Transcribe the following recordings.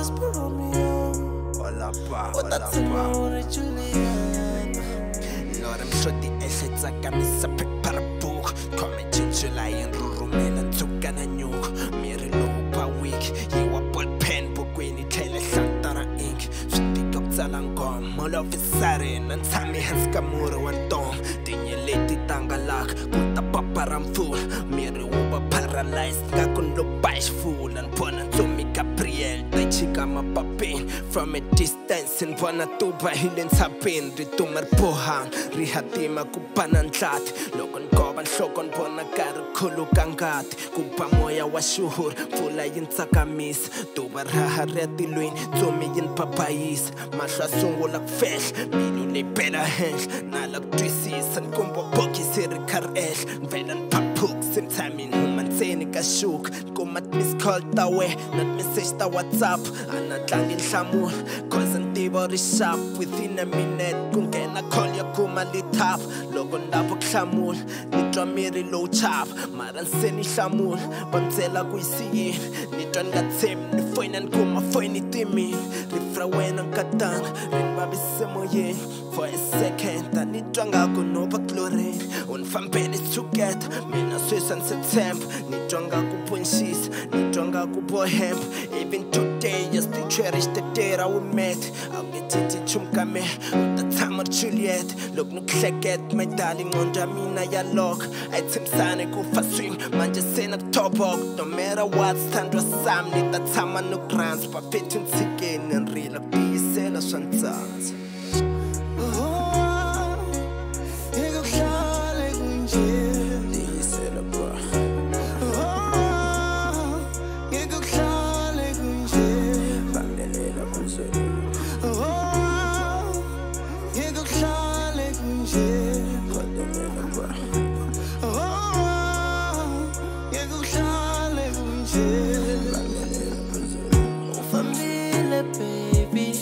whisper Romeo. Without tomorrow, Juliet. Lord, I'm sure the assets are coming up para book. Come July and Rumel and took an anyuk. Mary Lopa week. You are ball pen book when you tell us Santara ink. Speak up Zalangom, all of a sudden, and Sammy has Kamura and Tom. Then you lady Tangalak, put the paparam fool. Mary Uba paralyzed, Gakun look bashful and Pona to me Gabriel. They chica my papain from a distance and Pona Tuba Hillen Sapin, Ritumar Pohan, Rihatima Kupanan Chat, Logan Coban Shokan Pona Karakulu Kangat, Kupamoya Washuhur, Fula in Sakamis, Tuba Rahareti Luin, Tumi in Papais, Masha Sungulak Fesh, Milune Pena Hench, Nalak Twisis and Kumbo Poki Sirikar Esh, Velan Papuk, same time in Human Senica Shuk, Kumat Miss Called Tawe, not message the WhatsApp, and not lang in Samu, cause and Tibori sharp within a minute, Kungena call your Kumali tap, Logon Dabok Samul, Nitra Miri low chap, Maran Seni Samul, Bantela Guisi, Nitran got same, the fine and Kuma Fine Timmy, Rifrawen and Katan, Rimbabi Semoye, for a second, and Nitranga Gunova Glory, on Fambelli to get, Mina Swiss and September, Nitranga Kupunsis, Nitranga Kupo Hemp, even today, just to cherish the day we met. I'll get it chumkame, the time of Juliet. Look, no click it, my darling, on Jamina ya lock. I tim sane go for swing, man just say na top up. No matter what, stand was Sam, need the time and no grants, but pitching again and real peace, sell us on times. Baby,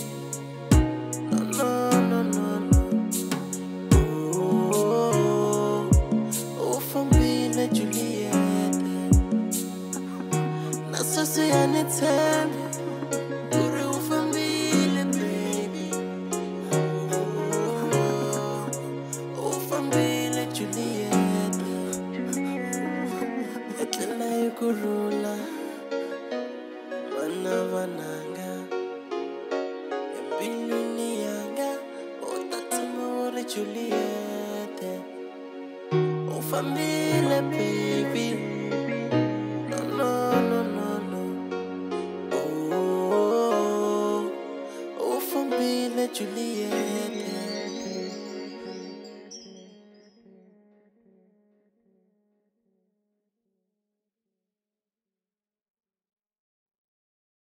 oh, family Juliet. Nasa siya ni Tem, puro family baby. Oh, family Juliet. Etla yukurula, vananga. Juliet, oh family baby, no, oh family Juliet.